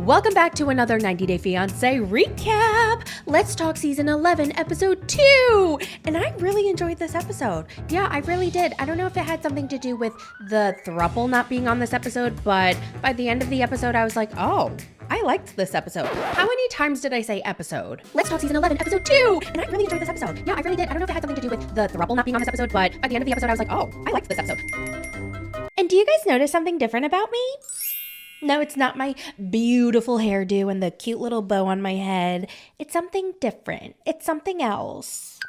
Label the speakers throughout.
Speaker 1: Welcome back to another 90 Day Fiancé recap. Let's talk season 11, episode 2. And I really enjoyed this episode. Yeah, I really did. I don't know if it had something to do with the throuple not being on this episode, but by the end of the episode, I was like, oh, I liked this episode. How many times did I say episode? Let's talk season 11, episode 2. And I really enjoyed this episode. Yeah, I really did. I don't know if it had something to do with the throuple not being on this episode, but by the end of the episode, I was like, oh, I liked this episode. And do you guys notice something different about me? No, it's not my beautiful hairdo and the cute little bow on my head. It's something different. It's something else.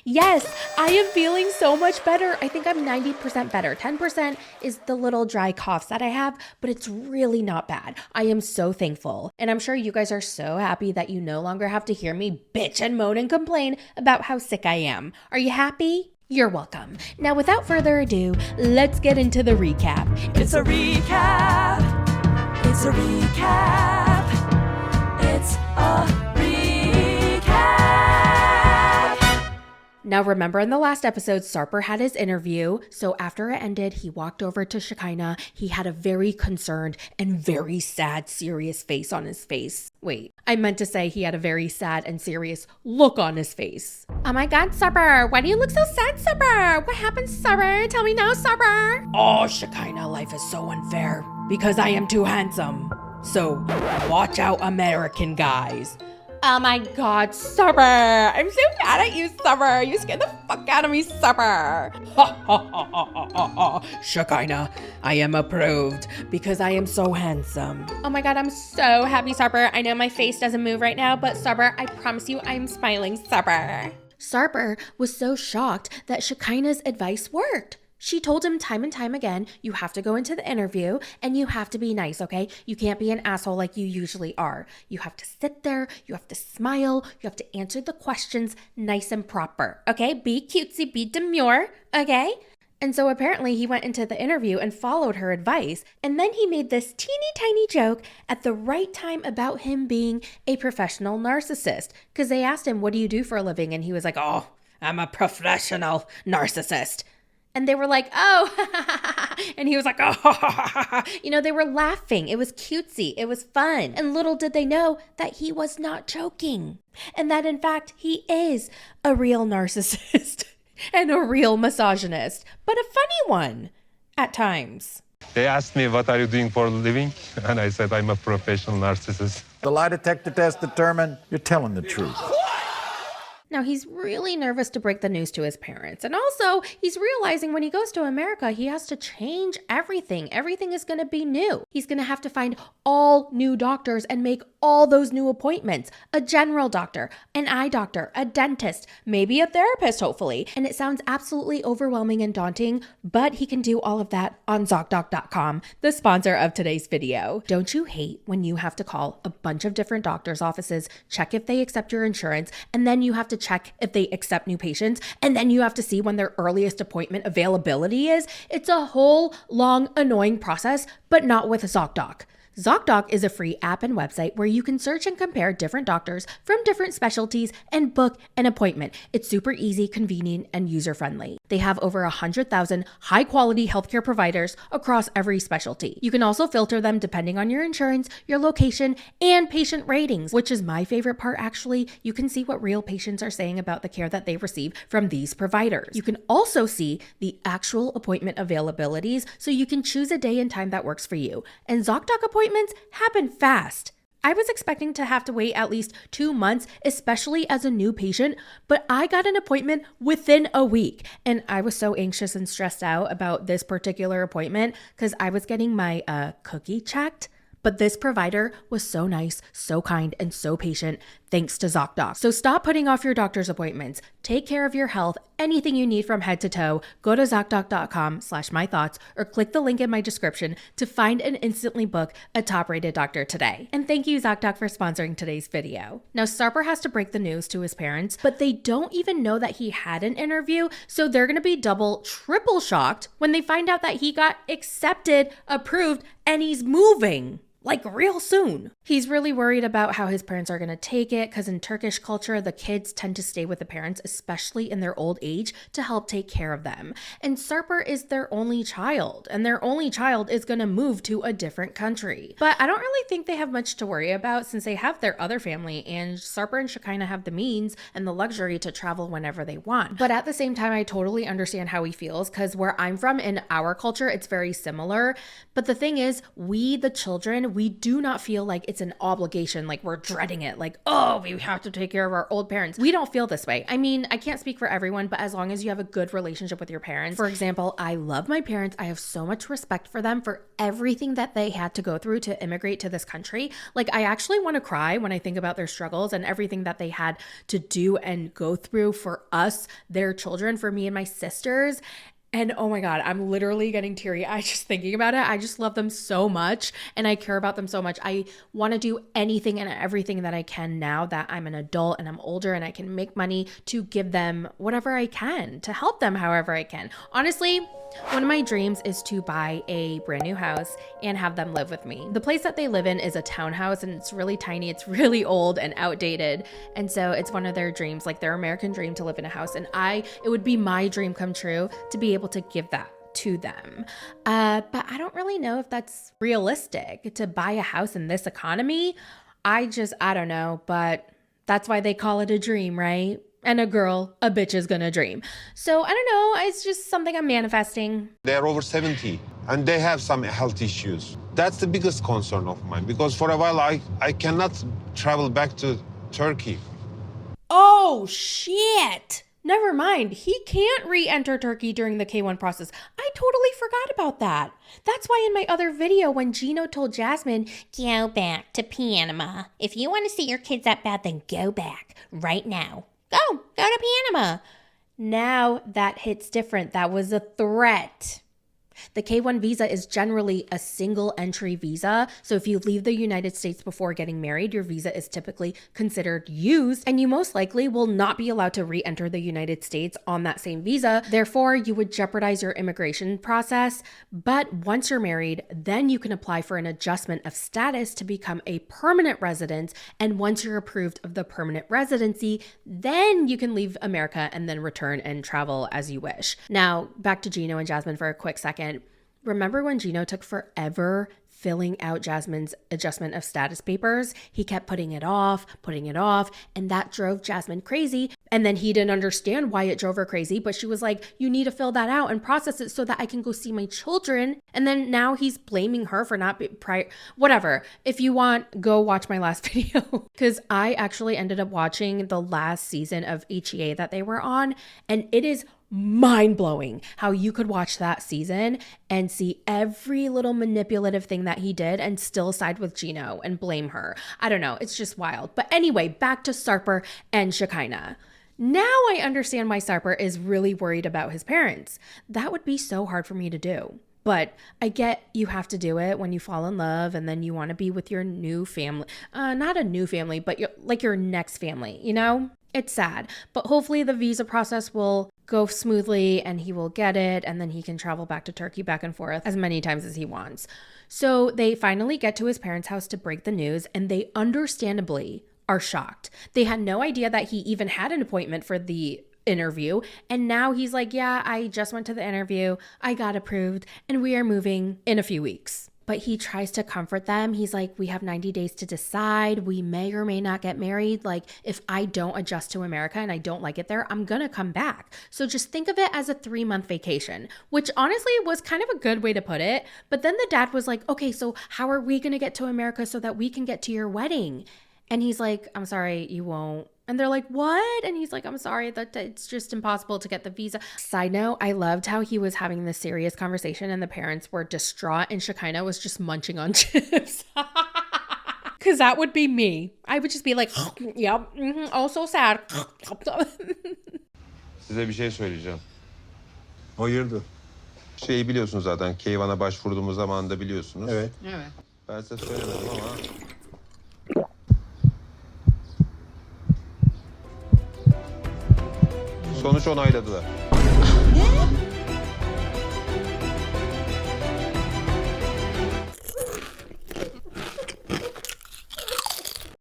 Speaker 1: Yes, I am feeling so much better. I think I'm 90% better. 10% is the little dry coughs that I have, but it's really not bad. I am so thankful. And I'm sure you guys are so happy that you no longer have to hear me bitch and moan and complain about how sick I am. Are you happy? You're welcome. Now, without further ado, let's get into the recap.
Speaker 2: It's a recap. It's a recap. It's a recap.
Speaker 1: Now, remember in the last episode, Sarper had his interview. So after it ended, he walked over to Shekinah. He had a very concerned and very sad, serious face on his face. Wait, I meant to say he had a very sad and serious look on his face. Oh my God, Sarper, why do you look so sad, Sarper? What happened, Sarper? Tell me now, Sarper. Oh, Shekinah, life is so unfair because I am too handsome. So watch out, American guys. Oh my God, Sarper! I'm so mad at you, Sarper! You scared the fuck out of me, Sarper! Ha ha ha ha ha ha ha! Shekinah, I am approved because I am so handsome. Oh my God, I'm so happy, Sarper. I know my face doesn't move right now, but Sarper, I promise you I'm smiling, Sarper. Sarper was so shocked that Shekinah's advice worked. She told him time and time again, you have to go into the interview and you have to be nice, okay? You can't be an asshole like you usually are. You have to sit there, you have to smile, you have to answer the questions nice and proper, okay? Be cutesy, be demure, okay? And so apparently he went into the interview and followed her advice. And then he made this teeny tiny joke at the right time about him being a professional narcissist. Because they asked him, what do you do for a living? And he was like, oh, I'm a professional narcissist. And they were like, oh, and he was like, oh, you know, they were laughing. It was cutesy. It was fun. And little did they know that he was not joking. And that, in fact, he is a real narcissist and a real misogynist, but a funny one at times.
Speaker 3: They asked me, what are you doing for a living? And I said, I'm a professional narcissist.
Speaker 4: The lie detector test determined you're telling the truth.
Speaker 1: Now, he's really nervous to break the news to his parents. And also, he's realizing when he goes to America, he has to change everything. Everything is going to be new. He's going to have to find all new doctors and make all those new appointments. A general doctor, an eye doctor, a dentist, maybe a therapist, hopefully. And it sounds absolutely overwhelming and daunting, but he can do all of that on ZocDoc.com, the sponsor of today's video. Don't you hate when you have to call a bunch of different doctor's offices, check if they accept your insurance, and then you have to check if they accept new patients, and then you have to see when their earliest appointment availability is? It's a whole long, annoying process, but not with ZocDoc. ZocDoc is a free app and website where you can search and compare different doctors from different specialties and book an appointment. It's super easy, convenient, and user-friendly. They have over 100,000 high-quality healthcare providers across every specialty. You can also filter them depending on your insurance, your location, and patient ratings, which is my favorite part, actually. You can see what real patients are saying about the care that they receive from these providers. You can also see the actual appointment availabilities, so you can choose a day and time that works for you. And ZocDoc appointments happen fast. I was expecting to have to wait at least 2 months, especially as a new patient, but I got an appointment within a week. And I was so anxious and stressed out about this particular appointment because I was getting my cookie checked. But this provider was so nice, so kind, and so patient, thanks to ZocDoc. So stop putting off your doctor's appointments. Take care of your health, anything you need from head to toe. Go to ZocDoc.com/mythoughts or click the link in my description to find and instantly book a top-rated doctor today. And thank you, ZocDoc, for sponsoring today's video. Now, Sarper has to break the news to his parents, but they don't even know that he had an interview, so they're gonna be double, triple shocked when they find out that he got accepted, approved, and he's moving. like real soon. He's really worried about how his parents are going to take it because in Turkish culture, the kids tend to stay with the parents, especially in their old age, to help take care of them. And Sarper is their only child, and their only child is going to move to a different country. But I don't really think they have much to worry about since they have their other family, and Sarper and Shekinah have the means and the luxury to travel whenever they want. But at the same time, I totally understand how he feels because where I'm from in our culture, it's very similar. But the thing is, we, the children, we do not feel like it's an obligation, like we're dreading it, like, oh, we have to take care of our old parents. We don't feel this way. I mean, I can't speak for everyone, but as long as you have a good relationship with your parents. For example, I love my parents. I have so much respect for them for everything that they had to go through to immigrate to this country. Like, I actually want to cry when I think about their struggles and everything that they had to do and go through for us, their children, for me and my sisters. And oh my God, I'm literally getting teary-eyed just thinking about it. I just love them so much and I care about them so much. I want to do anything and everything that I can now that I'm an adult and I'm older and I can make money to give them whatever I can, to help them however I can. Honestly, one of my dreams is to buy a brand new house and have them live with me. The place that they live in is a townhouse and it's really tiny. It's really old and outdated. And so it's one of their dreams, like their American dream, to live in a house. And it would be my dream come true to be able to give that to them. But I don't really know if that's realistic to buy a house in this economy. I don't know, but that's why they call it a dream, right? And a bitch is gonna dream. So I don't know, it's just something I'm manifesting.
Speaker 5: They're over 70 and they have some health issues. That's the biggest concern of mine because for a while I cannot travel back to Turkey.
Speaker 1: Oh, shit. Never mind. He can't re-enter Turkey during the K1 process. I totally forgot about that. That's why in my other video when Gino told Jasmine, go back to Panama. If you want to see your kids that bad, then go back right now. Go to Panama. Now that hits different. That was a threat. The K1 visa is generally a single entry visa. So if you leave the United States before getting married, your visa is typically considered used and you most likely will not be allowed to re-enter the United States on that same visa. Therefore, you would jeopardize your immigration process. But once you're married, then you can apply for an adjustment of status to become a permanent resident. And once you're approved of the permanent residency, then you can leave America and then return and travel as you wish. Now, back to Gino and Jasmine for a quick second. Remember when Gino took forever filling out Jasmine's adjustment of status papers? He kept putting it off, and that drove Jasmine crazy. And then he didn't understand why it drove her crazy, but she was like, you need to fill that out and process it so that I can go see my children. And then now he's blaming her for not being whatever. If you want, go watch my last video. Because I actually ended up watching the last season of HEA that they were on, and it is mind-blowing how you could watch that season and see every little manipulative thing that he did and still side with Gino and blame her. I don't know. It's just wild. But anyway, back to Sarper and Shekinah. Now I understand why Sarper is really worried about his parents. That would be so hard for me to do. But I get you have to do it when you fall in love and then you want to be with your new family. Not a new family, but your next family, you know? It's sad, but hopefully the visa process will go smoothly and he will get it and then he can travel back to Turkey back and forth as many times as he wants. So they finally get to his parents' house to break the news and they understandably are shocked. They had no idea that he even had an appointment for the interview. And now he's like, yeah, I just went to the interview. I got approved and we are moving in a few weeks. But he tries to comfort them. He's like, we have 90 days to decide. We may or may not get married. Like, if I don't adjust to America and I don't like it there, I'm going to come back. So just think of it as a 3-month vacation, which honestly was kind of a good way to put it. But then the dad was like, okay, so how are we going to get to America so that we can get to your wedding? And he's like, I'm sorry, you won't. And they're like, what? And he's like, I'm sorry, that it's just impossible to get the visa. Side note, I loved how he was having this serious conversation and the parents were distraught and Shekinah was just munching on chips. Because that would be me. I would just be like, yep, oh, so sad.
Speaker 5: Size bir şey söyleyeceğim.
Speaker 4: Hayırdır?
Speaker 5: Şeyi biliyorsunuz zaten, K1'a başvurduğumuz zaman da biliyorsunuz.
Speaker 4: Evet.
Speaker 5: Ben size söylemedim ama... Sonuç onayladılar.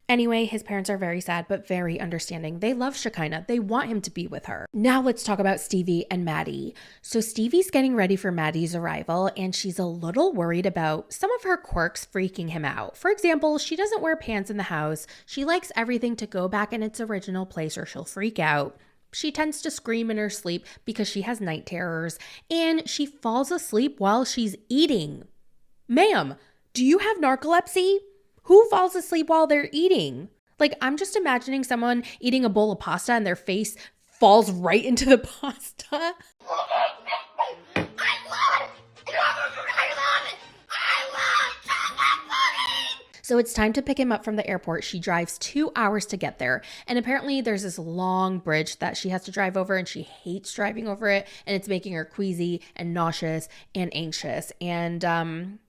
Speaker 1: Anyway, his parents are very sad, but very understanding. They love Shekinah. They want him to be with her. Now let's talk about Stevie and Maddie. So Stevie's getting ready for Maddie's arrival, and she's a little worried about some of her quirks freaking him out. For example, she doesn't wear pants in the house. She likes everything to go back in its original place or she'll freak out. She tends to scream in her sleep because she has night terrors, and she falls asleep while she's eating. Ma'am, do you have narcolepsy? Who falls asleep while they're eating? Like, I'm just imagining someone eating a bowl of pasta and their face falls right into the pasta. So it's time to pick him up from the airport. She drives 2 hours to get there. And apparently there's this long bridge that she has to drive over, and she hates driving over it. And it's making her queasy and nauseous and anxious. And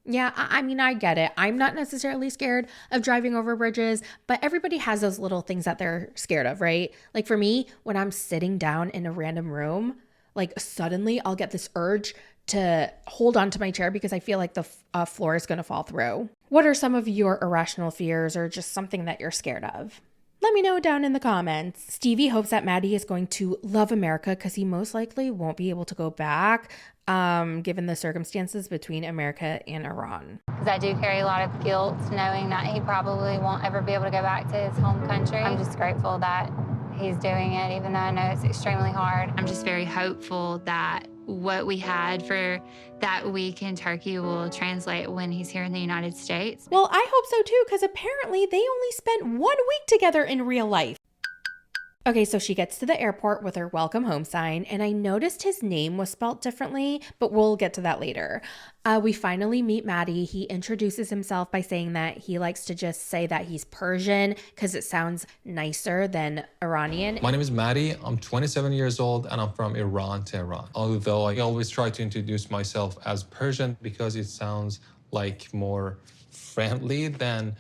Speaker 1: yeah, I mean, I get it. I'm not necessarily scared of driving over bridges, but everybody has those little things that they're scared of, right? Like for me, when I'm sitting down in a random room, like suddenly I'll get this urge to hold on to my chair because I feel like the floor is going to fall through. What are some of your irrational fears or just something that you're scared of? Let me know down in the comments. Stevie hopes that Maddie is going to love America because he most likely won't be able to go back, given the circumstances between America and Iran.
Speaker 6: Because I do carry a lot of guilt knowing that he probably won't ever be able to go back to his home country. I'm just grateful that he's doing it, even though I know it's extremely hard. I'm just very hopeful that what we had for that week in Turkey will translate when he's here in the United States.
Speaker 1: Well, I hope so too, because apparently they only spent 1 week together in real life. Okay, so she gets to the airport with her welcome home sign, and I noticed his name was spelled differently, but we'll get to that later. We finally meet Maddie. He introduces himself by saying that he likes to just say that he's Persian because it sounds nicer than Iranian.
Speaker 7: My name is Maddie. I'm 27 years old and I'm from Iran, Tehran. Although I always try to introduce myself as Persian because it sounds like more friendly than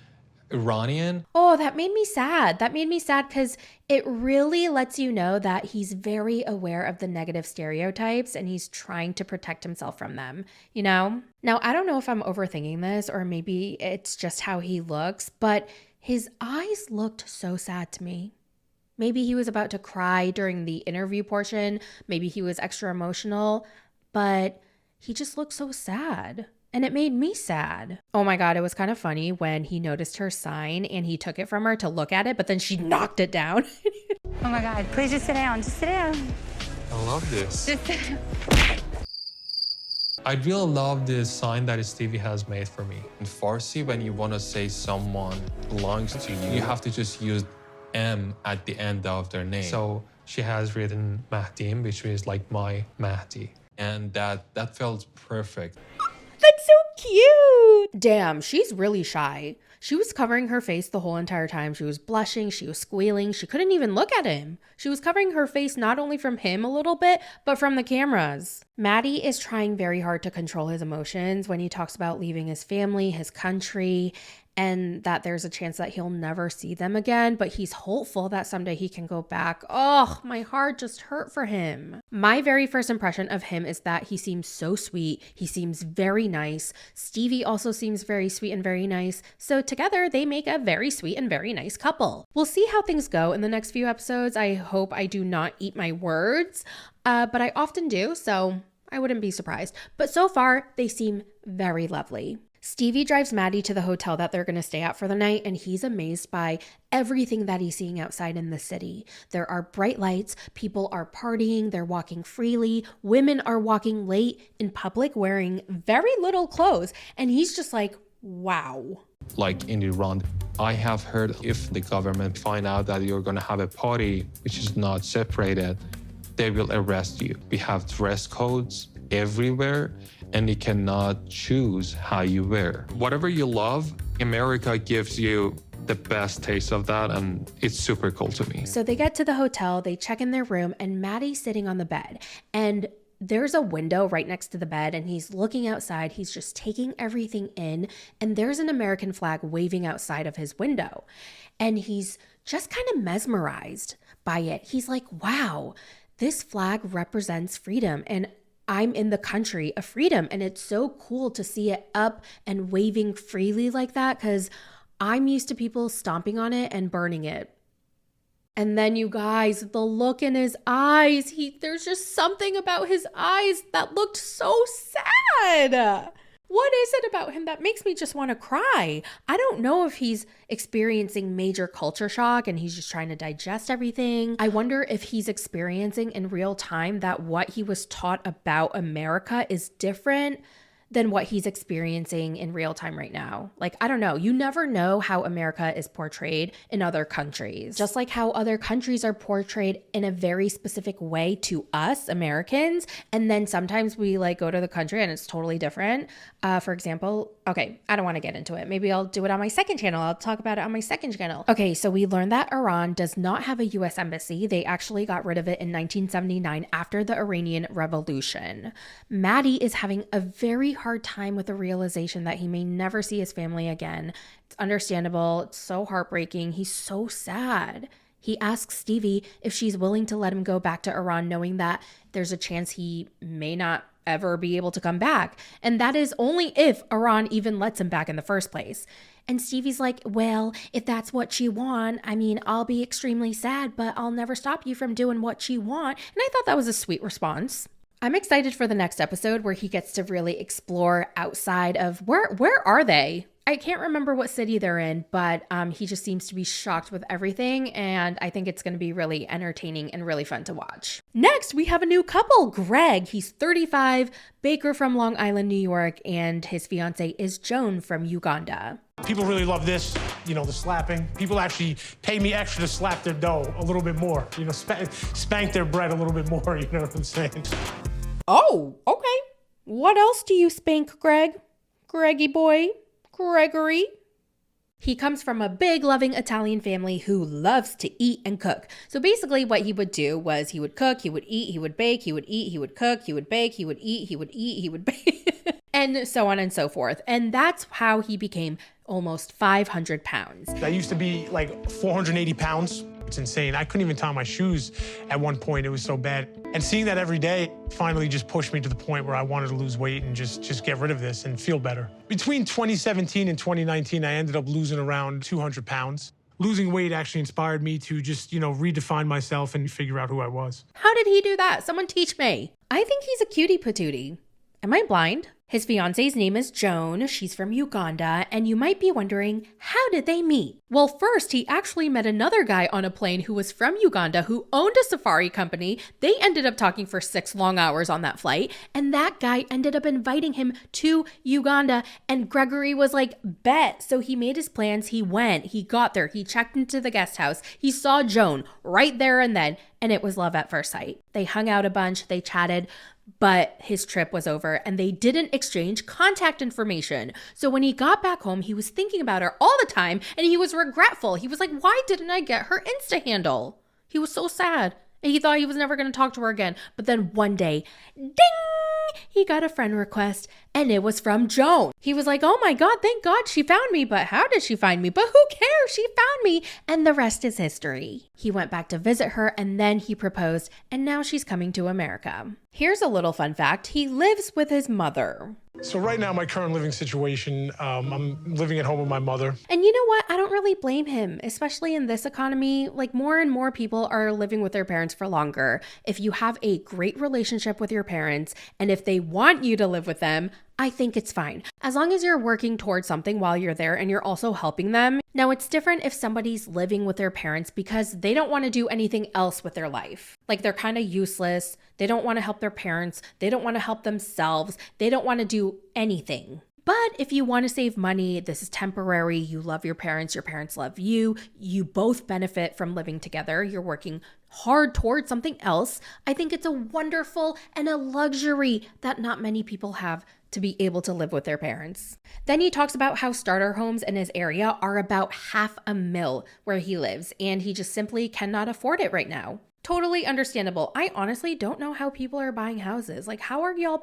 Speaker 7: Iranian.
Speaker 1: Oh, that made me sad. That made me sad because it really lets you know that he's very aware of the negative stereotypes and he's trying to protect himself from them, you know? Now, I don't know if I'm overthinking this or maybe it's just how he looks, but his eyes looked so sad to me. Maybe he was about to cry during the interview portion. Maybe he was extra emotional, but he just looked so sad. And it made me sad. Oh my God, it was kind of funny when he noticed her sign and he took it from her to look at it, but then she knocked it down.
Speaker 6: Oh my God, please just sit down. Just sit down.
Speaker 7: I love this.
Speaker 6: Just sit down.
Speaker 7: I really love this sign that Stevie has made for me. In Farsi, when you want to say someone belongs to you, you have to just use M at the end of their name. So she has written Mahdim, which is like my Mahdi. And that felt perfect.
Speaker 1: That's so cute. Damn, she's really shy. She was covering her face the whole entire time. She was blushing. She was squealing. She couldn't even look at him. She was covering her face not only from him a little bit, but from the cameras. Maddie is trying very hard to control his emotions when he talks about leaving his family, his country, and that there's a chance that he'll never see them again, but he's hopeful that someday he can go back. Oh, my heart just hurt for him. My very first impression of him is that he seems so sweet. He seems very nice. Stevie also seems very sweet and very nice. So together they make a very sweet and very nice couple. We'll see how things go in the next few episodes. I hope I do not eat my words, but I often do, so I wouldn't be surprised. But so far, they seem very lovely. Stevie drives Maddie to the hotel that they're going to stay at for the night, and he's amazed by everything that he's seeing outside in the city. There are bright lights, people are partying, they're walking freely, women are walking late in public wearing very little clothes, and he's just like, wow.
Speaker 7: Like in Iran, I have heard if the government find out that you're going to have a party which is not separated, they will arrest you. We have dress codes everywhere, and you cannot choose how you wear. Whatever you love, America gives you the best taste of that, and it's super cool to me.
Speaker 1: So they get to the hotel, they check in their room, and Maddie's sitting on the bed. And there's a window right next to the bed, and he's looking outside. He's just taking everything in, and there's an American flag waving outside of his window. And he's just kind of mesmerized by it. He's like, wow, this flag represents freedom, and I'm in the country of freedom, and it's so cool to see it up and waving freely like that because I'm used to people stomping on it and burning it. And then you guys, the look in his eyes, there's just something about his eyes that looked so sad. What is it about him that makes me just want to cry? I don't know if he's experiencing major culture shock and he's just trying to digest everything. I wonder if he's experiencing in real time that what he was taught about America is different than what he's experiencing in real time right now. Like, I don't know. You never know how America is portrayed in other countries. Just like how other countries are portrayed in a very specific way to us, Americans. And then sometimes we like go to the country and it's totally different. For example, okay, I don't want to get into it. Maybe I'll do it on my second channel. I'll talk about it on my second channel. Okay, so we learned that Iran does not have a US embassy. They actually got rid of it in 1979 after the Iranian Revolution. Maddie is having a very hard time with the realization that he may never see his family again. It's understandable. It's so heartbreaking. He's so sad. He asks Stevie if she's willing to let him go back to Iran, knowing that there's a chance he may not ever be able to come back. And that is only if Iran even lets him back in the first place. And Stevie's like, well, if that's what you want, I mean, I'll be extremely sad, but I'll never stop you from doing what you want. And I thought that was a sweet response. I'm excited for the next episode where he gets to really explore outside of where are they? I can't remember what city they're in, but he just seems to be shocked with everything. And I think it's going to be really entertaining and really fun to watch. Next, we have a new couple, Greg. He's 35, baker from Long Island, New York, and his fiance is Joan from Uganda.
Speaker 8: People really love this, you know, the slapping. People actually pay me extra to slap their dough a little bit more, you know, spank their bread a little bit more, you know what I'm saying?
Speaker 1: Oh, okay. What else do you spank, Greg? Greggy boy? Gregory? He comes from a big, loving Italian family who loves to eat and cook. So basically what he would do was he would cook, he would eat, he would bake, he would eat, he would cook, he would bake, he would eat, he would eat, he would bake, and so on and so forth. And that's how he became almost 500 pounds.
Speaker 8: I used to be like 480 pounds. It's insane. I couldn't even tie my shoes at one point. It was so bad. And seeing that every day finally just pushed me to the point where I wanted to lose weight and just get rid of this and feel better. Between 2017 and 2019, I ended up losing around 200 pounds. Losing weight actually inspired me to just, you know, redefine myself and figure out who I was.
Speaker 1: How did he do that? Someone teach me. I think he's a cutie patootie. Am I blind? His fiance's name is Joan. She's from Uganda, and you might be wondering, how did they meet? Well, first, he actually met another guy on a plane who was from Uganda who owned a safari company. They ended up talking for 6 long hours on that flight, and that guy ended up inviting him to Uganda, and Gregory was like, bet. So he made his plans, he went, he got there, he checked into the guest house, he saw Joan right there and then, and it was love at first sight. They hung out a bunch, they chatted, but his trip was over and they didn't exchange contact information. So when he got back home, he was thinking about her all the time and he was regretful. He was like, why didn't I get her Insta handle? He was so sad. And he thought he was never going to talk to her again. But then one day, ding, he got a friend request and it was from Joan. He was like, oh my God, thank God she found me. But how did she find me? But who cares? She found me. And the rest is history. He went back to visit her and then he proposed and now she's coming to America. Here's a little fun fact. He lives with his mother.
Speaker 8: So right now, my current living situation, I'm living at home with my mother.
Speaker 1: And you know what? I don't really blame him, especially in this economy. Like more and more people are living with their parents for longer. If you have a great relationship with your parents and if they want you to live with them, I think it's fine. As long as you're working towards something while you're there and you're also helping them. Now, it's different if somebody's living with their parents because they don't want to do anything else with their life. Like they're kind of useless. They don't want to help their parents. They don't want to help themselves. They don't want to do anything. But if you want to save money, this is temporary, you love your parents love you both benefit from living together, you're working hard towards something else, I think it's a wonderful and a luxury that not many people have to be able to live with their parents. Then he talks about how starter homes in his area are about $500,000 where he lives, and he just simply cannot afford it right now. Totally understandable. I honestly don't know how people are buying houses. Like, how are you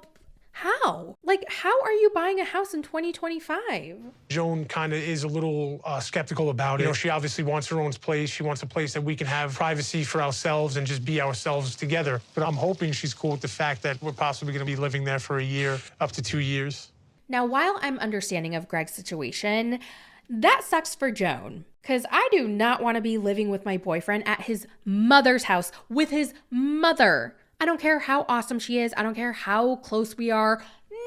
Speaker 1: buying a house in 2025?
Speaker 8: Joan kind of is a little skeptical about it. You know, she obviously wants her own place. She wants a place that we can have privacy for ourselves and just be ourselves together. But I'm hoping she's cool with the fact that we're possibly going to be living there for a year, up to 2 years.
Speaker 1: Now, while I'm understanding of Greg's situation, That sucks for Joan, because I do not want to be living with my boyfriend at his mother's house with his mother. I don't care how awesome she is. I don't care how close we are.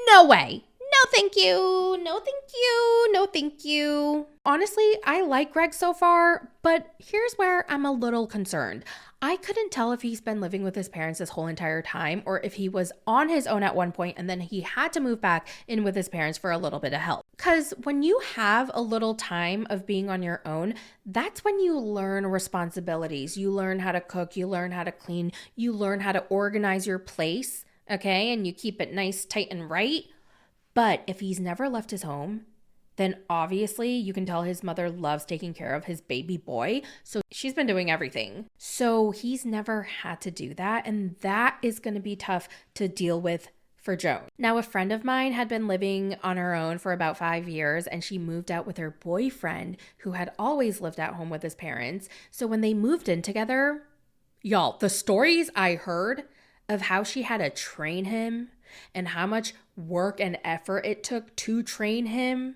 Speaker 1: No way. No, thank you. No, thank you. No, thank you. Honestly, I like Greg so far, but here's where I'm a little concerned. I couldn't tell if he's been living with his parents this whole entire time or if he was on his own at one point and then he had to move back in with his parents for a little bit of help. Because when you have a little time of being on your own, that's when you learn responsibilities. You learn how to cook, you learn how to clean, you learn how to organize your place, okay? And you keep it nice, tight, and right. But if he's never left his home, then obviously you can tell his mother loves taking care of his baby boy. So she's been doing everything. So he's never had to do that. And that is going to be tough to deal with for Joan. Now, a friend of mine had been living on her own for about 5 years and she moved out with her boyfriend who had always lived at home with his parents. So when they moved in together, y'all, the stories I heard of how she had to train him and how much work and effort it took to train him,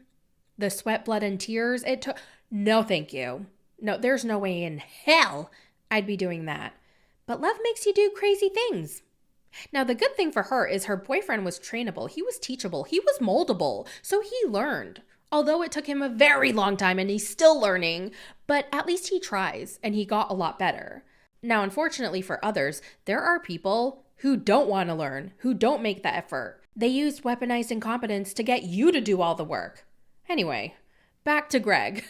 Speaker 1: the sweat, blood, and tears it took. No, thank you. No, there's no way in hell I'd be doing that. But love makes you do crazy things. Now, the good thing for her is her boyfriend was trainable. He was teachable. He was moldable. So he learned. Although it took him a very long time and he's still learning, but at least he tries and he got a lot better. Now, unfortunately for others, there are people who don't want to learn, who don't make the effort. They used weaponized incompetence to get you to do all the work. Anyway, back to Greg.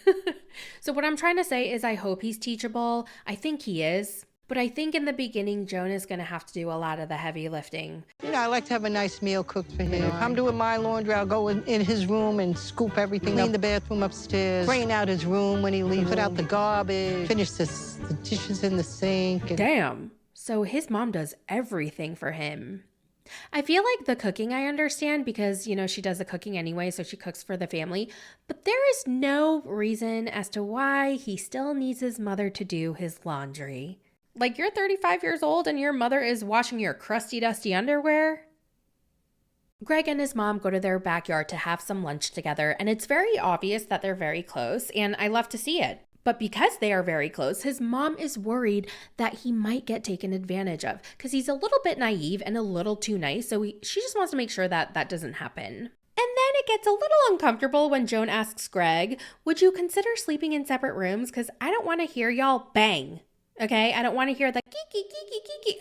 Speaker 1: So what I'm trying to say is I hope he's teachable. I think he is. But I think in the beginning, Joan is going to have to do a lot of the heavy lifting.
Speaker 9: You know, I like to have a nice meal cooked for him. If I'm doing my laundry, I'll go in his room and scoop everything, clean the bathroom upstairs, clean out his room when he leaves, put out the garbage, finish the dishes in the sink.
Speaker 1: Damn. So his mom does everything for him. I feel like the cooking I understand because, you know, she does the cooking anyway, so she cooks for the family. But there is no reason as to why he still needs his mother to do his laundry. Like, you're 35 years old and your mother is washing your crusty, dusty underwear? Greg and his mom go to their backyard to have some lunch together, and it's very obvious that they're very close, and I love to see it. But because they are very close, his mom is worried that he might get taken advantage of because he's a little bit naive and a little too nice. So she just wants to make sure that that doesn't happen. And then it gets a little uncomfortable when Joan asks Greg, would you consider sleeping in separate rooms? Because I don't want to hear y'all bang. Okay? I don't want to hear the kiki.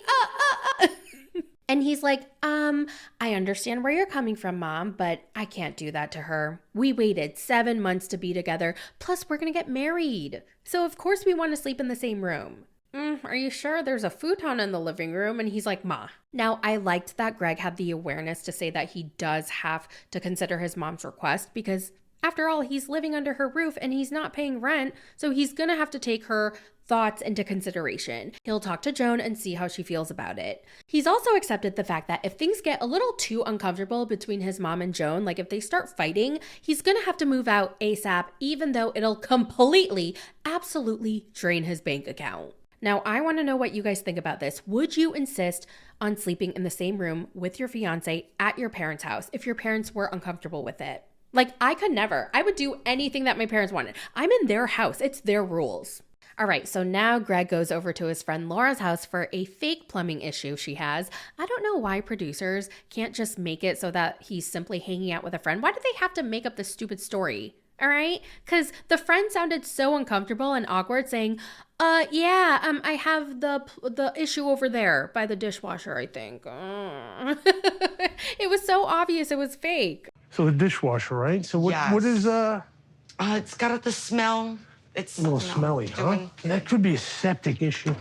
Speaker 1: And he's like, I understand where you're coming from, Mom, but I can't do that to her. We waited 7 months to be together, plus we're going to get married. So of course we want to sleep in the same room. Are you sure? There's a futon in the living room. And he's like, Ma. Now, I liked that Greg had the awareness to say that he does have to consider his mom's request because after all, he's living under her roof and he's not paying rent. So he's going to have to take her thoughts into consideration. He'll talk to Joan and see how she feels about it. He's also accepted the fact that if things get a little too uncomfortable between his mom and Joan, like if they start fighting, he's going to have to move out ASAP, even though it'll completely, absolutely drain his bank account. Now, I want to know what you guys think about this. Would you insist on sleeping in the same room with your fiance at your parents' house if your parents were uncomfortable with it? Like, I could never. I would do anything that my parents wanted. I'm in their house. It's their rules. All right, so now Greg goes over to his friend Laura's house for a fake plumbing issue she has. I don't know why producers can't just make it so that he's simply hanging out with a friend. Why do they have to make up this stupid story? All right? Because the friend sounded so uncomfortable and awkward saying, I have the issue over there by the dishwasher, I think. It was so obvious it was fake.
Speaker 8: So the dishwasher, right? So what is
Speaker 10: It's got the smell. It's
Speaker 8: a little smelly, huh? That could be a septic issue.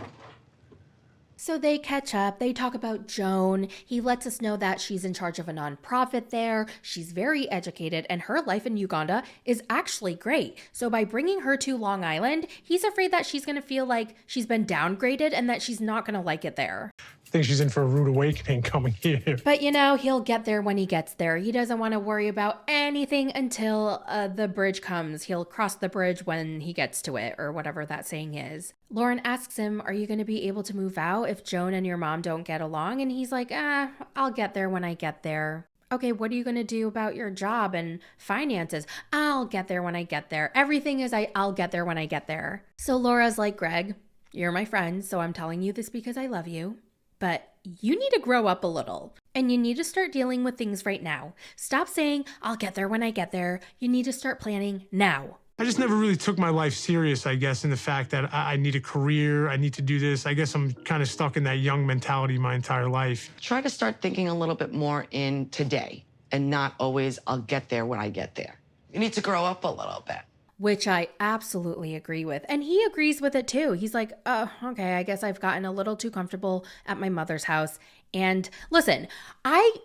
Speaker 1: So they catch up, they talk about Joan. He lets us know that she's in charge of a nonprofit there. She's very educated and her life in Uganda is actually great. So by bringing her to Long Island, he's afraid that she's going to feel like she's been downgraded and that she's not going to like it there.
Speaker 8: I think she's in for a rude awakening coming here.
Speaker 1: But you know, he'll get there when he gets there. He doesn't want to worry about anything until the bridge comes. He'll cross the bridge when he gets to it, or whatever that saying is. Lauren asks him, are you going to be able to move out if Joan and your mom don't get along? And he's like, I'll get there when I get there. Okay, what are you going to do about your job and finances? I'll get there when I get there. Everything is I'll get there when I get there. So Laura's like, Greg, you're my friend, so I'm telling you this because I love you. But you need to grow up a little and you need to start dealing with things right now. Stop saying, I'll get there when I get there. You need to start planning now.
Speaker 8: I just never really took my life serious, I guess, in the fact that I need a career, I need to do this. I guess I'm kind of stuck in that young mentality my entire life.
Speaker 10: Try to start thinking a little bit more in today and not always, I'll get there when I get there. You need to grow up a little bit.
Speaker 1: Which I absolutely agree with. And he agrees with it too. He's like, okay, I guess I've gotten a little too comfortable at my mother's house. And listen, I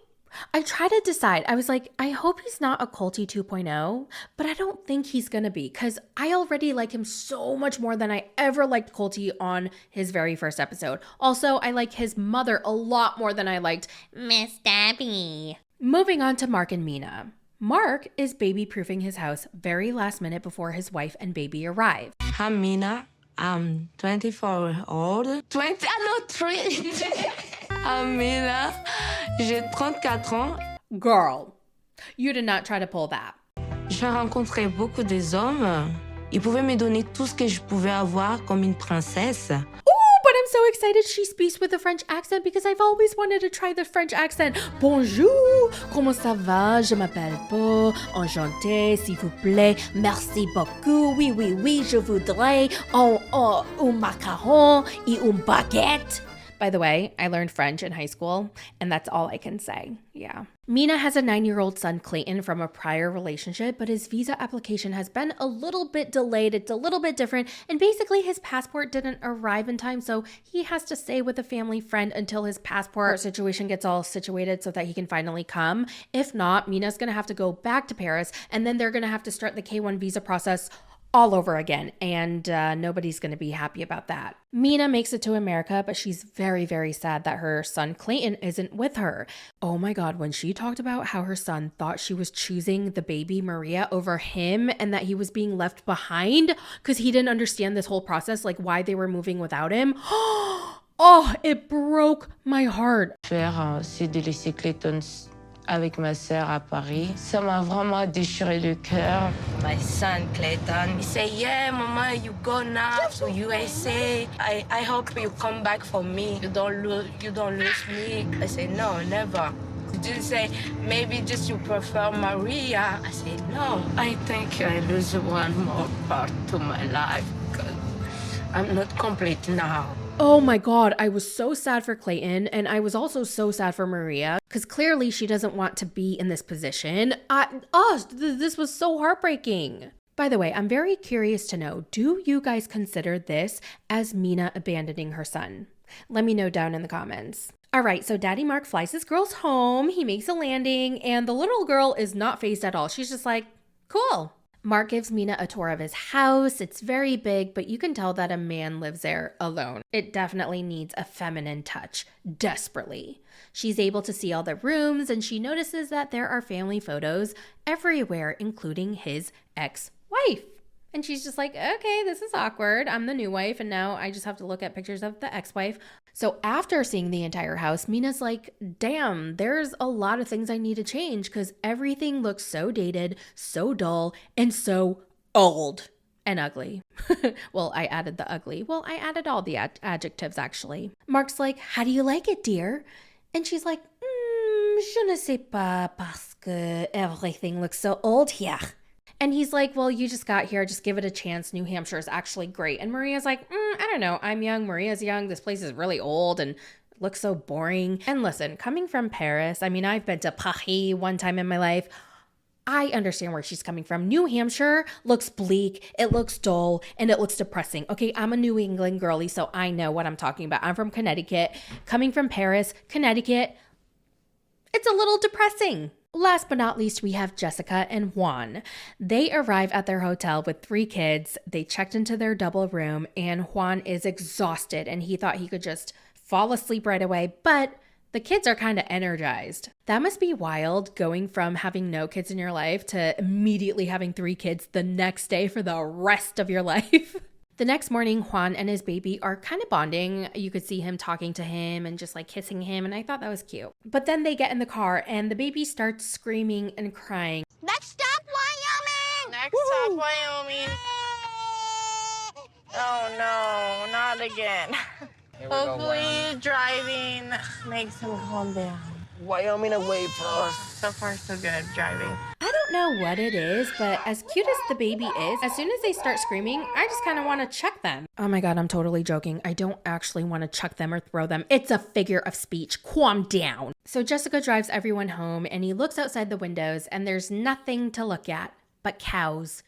Speaker 1: try to decide. I was like, I hope he's not a culty 2.0, but I don't think he's going to be because I already like him so much more than I ever liked Colty on his very first episode. Also, I like his mother a lot more than I liked Miss Debbie. Moving on to Mark and Mina. Mark is baby-proofing his house very last minute before his wife and baby arrive.
Speaker 11: Hi, Mina. I'm 24-year-old. 3. I'm Mina. J'ai 34 ans.
Speaker 1: Girl, you did not try to pull that.
Speaker 11: J'ai rencontré beaucoup des hommes. Ils pouvaient me donner tout ce que je pouvais avoir comme une princesse.
Speaker 1: But I'm so excited she speaks with a French accent because I've always wanted to try the French accent. Bonjour, comment ça va? Je m'appelle Beau. Enchanté, s'il vous plaît. Merci beaucoup. Oui, oui, oui, je voudrais un macaron et une baguette. By the way, I learned French in high school, and that's all I can say. Yeah. Mina has a 9-year-old son, Clayton, from a prior relationship, but his visa application has been a little bit delayed. It's a little bit different, and basically his passport didn't arrive in time, so he has to stay with a family friend until his passport situation gets all situated so that he can finally come. If not, Mina's gonna have to go back to Paris, and then they're gonna have to start the K1 visa process all over again, and nobody's going to be happy about that. Mina makes it to America, but she's very, very sad that her son Clayton isn't with her. Oh my God, when she talked about how her son thought she was choosing the baby Maria over him and that he was being left behind because he didn't understand this whole process, like why they were moving without him. Oh, it broke my heart.
Speaker 11: C'est de laisser Clayton avec ma sœur à Paris. Ça m'a vraiment déchiré le cœur. My son Clayton, he said, yeah, mama, you go now to USA. I hope you come back for me. You don't lose me. I said, no, never. He didn't say, maybe just you prefer Maria. I said, no, I think I lose one more part to my life because I'm not complete now.
Speaker 1: Oh my God, I was so sad for Clayton, and I was also so sad for Maria, because clearly she doesn't want to be in this position. This was so heartbreaking. By the way, I'm very curious to know, do you guys consider this as Mina abandoning her son? Let me know down in the comments. All right, so Daddy Mark flies his girls home, he makes a landing, and the little girl is not fazed at all. She's just like, cool. Mark gives Mina a tour of his house. It's very big, but you can tell that a man lives there alone. It definitely needs a feminine touch, desperately. She's able to see all the rooms, and she notices that there are family photos everywhere, including his ex-wife. And she's just like, okay, this is awkward. I'm the new wife, and now I just have to look at pictures of the ex-wife. So after seeing the entire house, Mina's like, damn, there's a lot of things I need to change because everything looks so dated, so dull, and so old and ugly. Well, I added the ugly. Well, I added all the adjectives, actually. Mark's like, how do you like it, dear? And she's like, je ne sais pas parce que everything looks so old here. And he's like, well, you just got here. Just give it a chance. New Hampshire is actually great. And Maria's like, I don't know. I'm young. Maria's young. This place is really old and looks so boring. And listen, coming from Paris, I mean, I've been to Paris one time in my life. I understand where she's coming from. New Hampshire looks bleak, it looks dull, and it looks depressing. Okay, I'm a New England girly, so I know what I'm talking about. I'm from Connecticut. Coming from Paris, Connecticut, it's a little depressing. Last but not least, we have Jessica and Juan. They arrive at their hotel with 3 kids. They checked into their double room, and Juan is exhausted, and he thought he could just fall asleep right away, but the kids are kind of energized. That must be wild, going from having no kids in your life to immediately having 3 kids the next day for the rest of your life. The next morning, Juan and his baby are kind of bonding. You could see him talking to him and just like kissing him, and I thought that was cute. But then they get in the car and the baby starts screaming and crying.
Speaker 11: Next stop, Wyoming! Next stop, Wyoming. Oh no, not again. Hopefully driving makes him calm down. Wyoming away first. So far so good driving.
Speaker 1: I don't know what it is, but as cute as the baby is, as soon as they start screaming, I just kind of want to chuck them. Oh my God, I'm totally joking. I don't actually want to chuck them or throw them. It's a figure of speech. Calm down. So Jessica drives everyone home and he looks outside the windows and there's nothing to look at but cows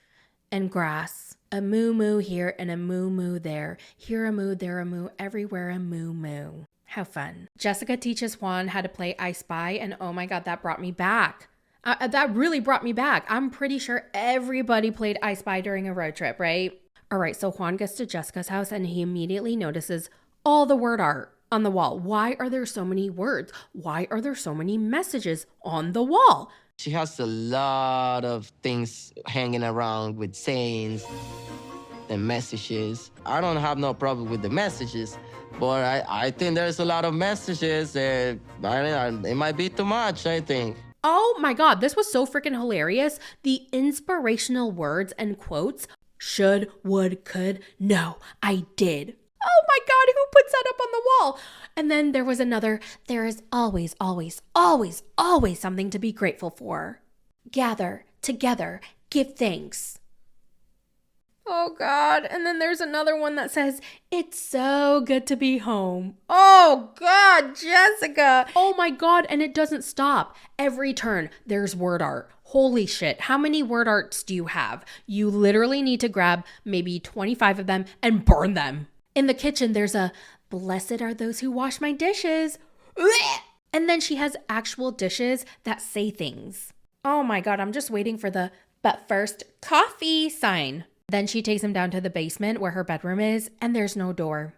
Speaker 1: and grass. A moo moo here and a moo moo there. Here a moo, there a moo, everywhere a moo moo. How fun. Jessica teaches Juan how to play I Spy, and oh my God, that brought me back. That really brought me back. I'm pretty sure everybody played I Spy during a road trip, right? All right, so Juan gets to Jessica's house and he immediately notices all the word art on the wall. Why are there so many words? Why are there so many messages on the wall?
Speaker 12: She has a lot of things hanging around with sayings and messages. I don't have no problem with the messages, but I think there's a lot of messages that it might be too much, I think.
Speaker 1: Oh my God, this was so freaking hilarious. The inspirational words and quotes, should, would, could, no, I did. Oh my God, who puts that up on the wall? And then there was another, there is always, always, always, always something to be grateful for. Gather, together, give thanks. Oh God, and then there's another one that says, it's so good to be home. Oh God, Jessica. Oh my God, and it doesn't stop. Every turn, there's word art. Holy shit, how many word arts do you have? You literally need to grab maybe 25 of them and burn them. In the kitchen, there's a, blessed are those who wash my dishes. And then she has actual dishes that say things. Oh my God, I'm just waiting for the, but first, coffee sign. Then she takes him down to the basement where her bedroom is, and there's no door.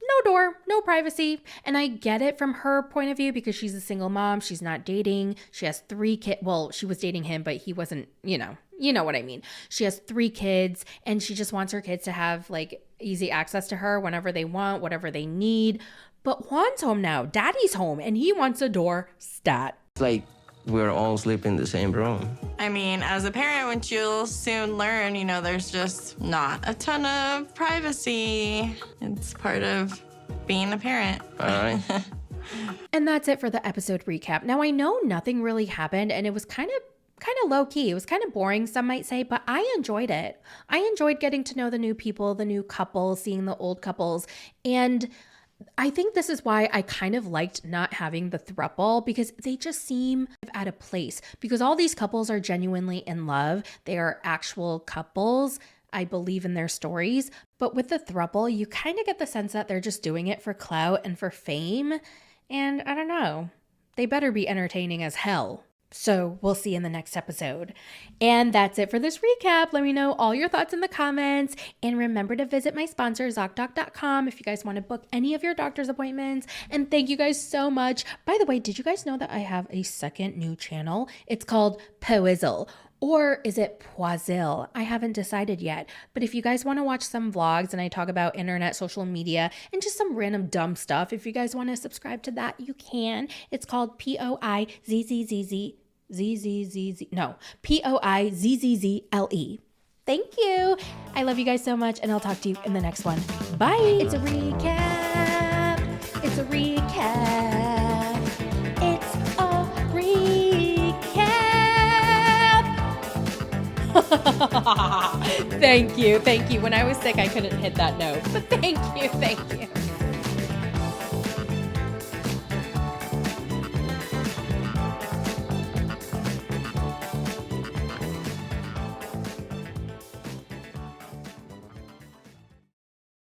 Speaker 1: No door, no privacy. And I get it from her point of view because she's a single mom. She's not dating. She has 3 kids. Well, she was dating him, but he wasn't, you know what I mean. She has 3 kids and she just wants her kids to have like easy access to her whenever they want, whatever they need. But Juan's home now. Daddy's home and he wants a door stat.
Speaker 12: It's like we're all sleeping in the same room.
Speaker 11: I mean, as a parent, which you'll soon learn, there's just not a ton of privacy. It's part of being a parent.
Speaker 12: All right.
Speaker 1: And that's it for the episode recap. Now, I know nothing really happened and it was kind of low key. It was kind of boring, some might say, but I enjoyed it. I enjoyed getting to know the new people, the new couples, seeing the old couples. And I think this is why I kind of liked not having the throuple, because they just seem out of place, because all these couples are genuinely in love. They are actual couples. I believe in their stories. But with the throuple, you kind of get the sense that they're just doing it for clout and for fame. And I don't know. They better be entertaining as hell. So we'll see in the next episode. And that's it for this recap. Let me know all your thoughts in the comments. And remember to visit my sponsor, ZocDoc.com, if you guys want to book any of your doctor's appointments. And thank you guys so much. By the way, did you guys know that I have a second new channel? It's called Poizzle. Or is it Poizzle? I haven't decided yet. But if you guys want to watch some vlogs and I talk about internet, social media, and just some random dumb stuff, if you guys want to subscribe to that, you can. It's called Poizzle. Thank you. I love you guys so much, and I'll talk to you in the next one. Bye. It's a recap. It's a recap. It's a recap. Thank you. When I was sick, I couldn't hit that note, but thank you.